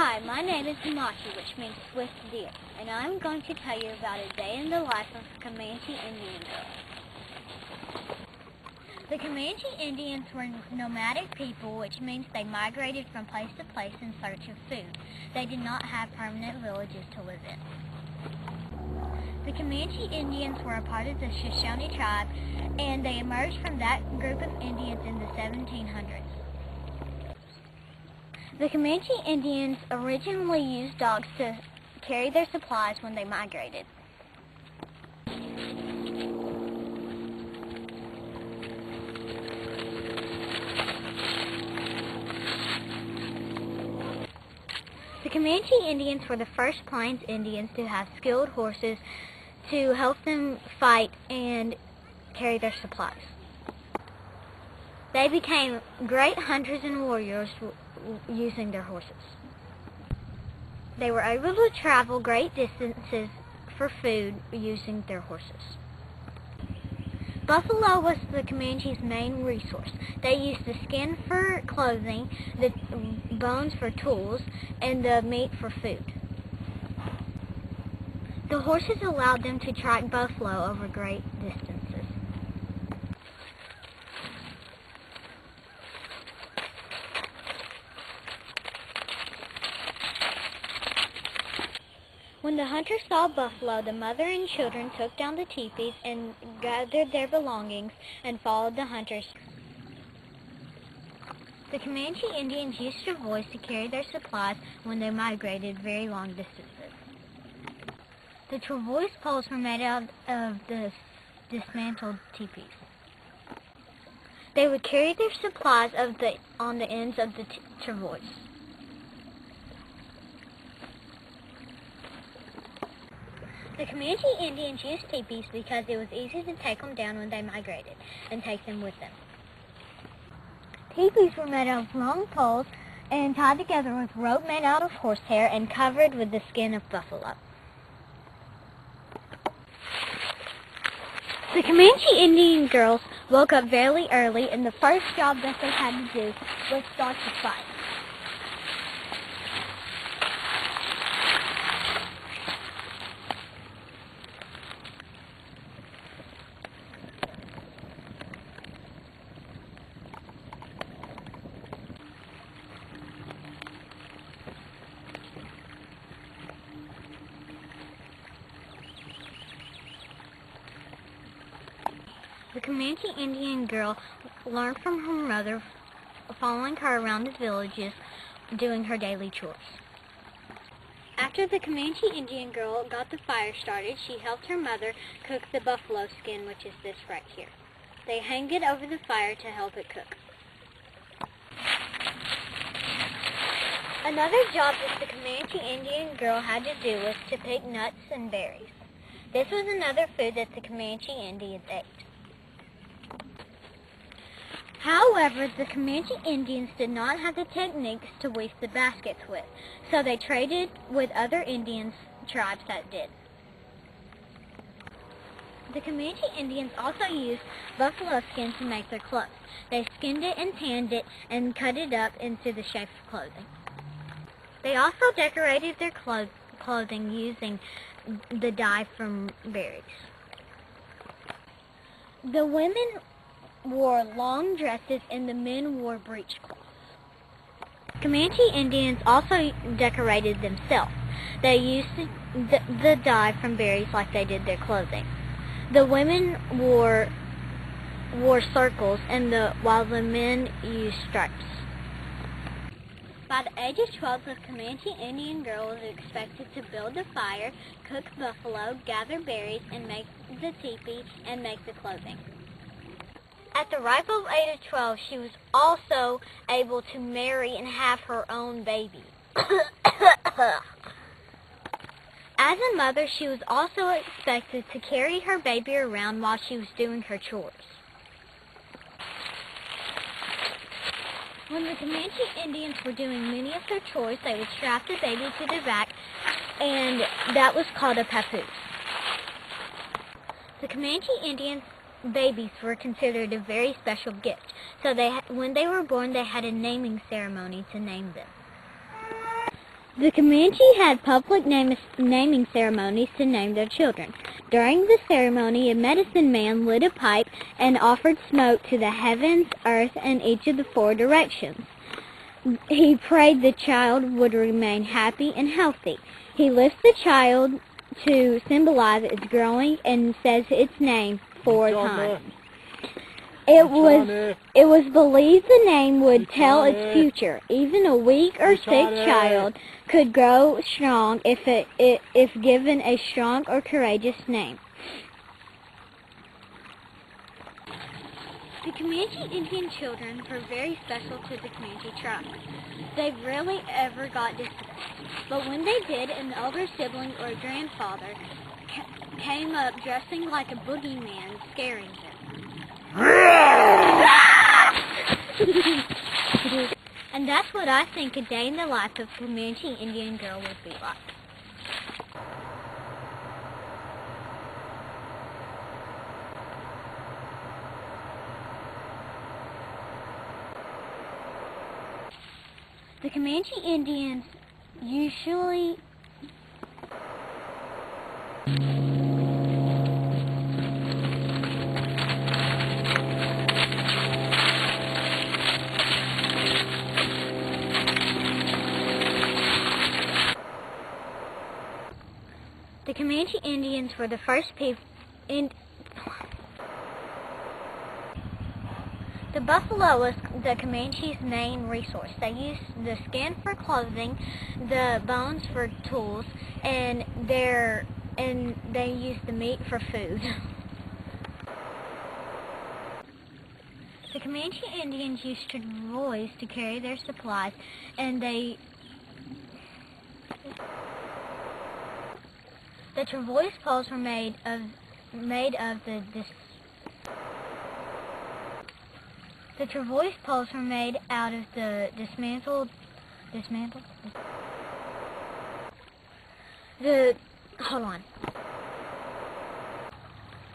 Hi, my name is Comanche, which means swift deer, and I'm going to tell you about a day in the life of a Comanche Indian girl. The Comanche Indians were nomadic people, which means they migrated from place to place in search of food. They did not have permanent villages to live in. The Comanche Indians were a part of the Shoshone tribe, and they emerged from that group of Indians in the 1700s. The Comanche Indians originally used dogs to carry their supplies when they migrated. The Comanche Indians were the first Plains Indians to have skilled horses to help them fight and carry their supplies. They became great hunters and warriors using their horses. They were able to travel great distances for food using their horses. Buffalo was the Comanche's main resource. They used the skin for clothing, the bones for tools, and the meat for food. The horses allowed them to track buffalo over great distances. When the hunters saw buffalo, the mother and children took down the teepees and gathered their belongings and followed the hunters. The Comanche Indians used travois to carry their supplies when they migrated very long distances. The travois poles were made out of the dismantled teepees. They would carry their supplies on the ends of the travois. The Comanche Indians used teepees because it was easy to take them down when they migrated and take them with them. Teepees were made out of long poles and tied together with rope made out of horsehair and covered with the skin of buffalo. The Comanche Indian girls woke up very early, and the first job that they had to do was start the fight. The Comanche Indian girl learned from her mother, following her around the villages, doing her daily chores. After the Comanche Indian girl got the fire started, she helped her mother cook the buffalo skin, which is this right here. They hang it over the fire to help it cook. Another job that the Comanche Indian girl had to do was to pick nuts and berries. This was another food that the Comanche Indians ate. However, the Comanche Indians did not have the techniques to weave the baskets with, so they traded with other Indian tribes that did. The Comanche Indians also used buffalo skin to make their clothes. They skinned it and tanned it and cut it up into the shape of clothing. They also decorated their clothing using the dye from berries. The women wore long dresses and the men wore breechcloths. Comanche Indians also decorated themselves. They used the dye from berries like they did their clothing. The women wore circles while the men used stripes. By the age of 12, the Comanche Indian girl was expected to build a fire, cook buffalo, gather berries, and make the teepee and make the clothing. At the ripe old age of 12, she was also able to marry and have her own baby. As a mother, she was also expected to carry her baby around while she was doing her chores. When the Comanche Indians were doing many of their chores, they would strap the baby to their back, and that was called a papoose. The Comanche Indians babies were considered a very special gift, so when they were born, they had a naming ceremony to name them. The Comanche had public naming ceremonies to name their children. During the ceremony, a medicine man lit a pipe and offered smoke to the heavens, earth, and each of the four directions. He prayed the child would remain happy and healthy. He lifts the child to symbolize its growing and says its name 4 times. It was believed the name would tell its future. Even a weak or sick child could grow strong if given a strong or courageous name. The Comanche Indian children were very special to the Comanche tribe. They rarely ever got disciplined, but when they did, an elder sibling or grandfather came up dressing like a boogeyman, scaring them. And that's what I think a day in the life of a Comanche Indian girl would be like. The Comanche Indians usually were the first people in. The buffalo was the Comanche's main resource. They used the skin for clothing, the bones for tools, and they used the meat for food. The Comanche Indians used travois to carry their supplies, and the travois poles were made of the travois poles were made out of the dismantled. Hold on.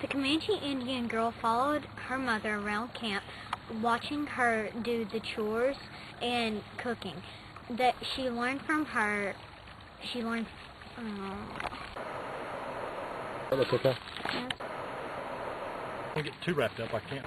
The Comanche Indian girl followed her mother around camp, watching her do the chores and cooking. That she learned from her. She learned. Look, okay. Yeah. Don't get too wrapped up. I can't.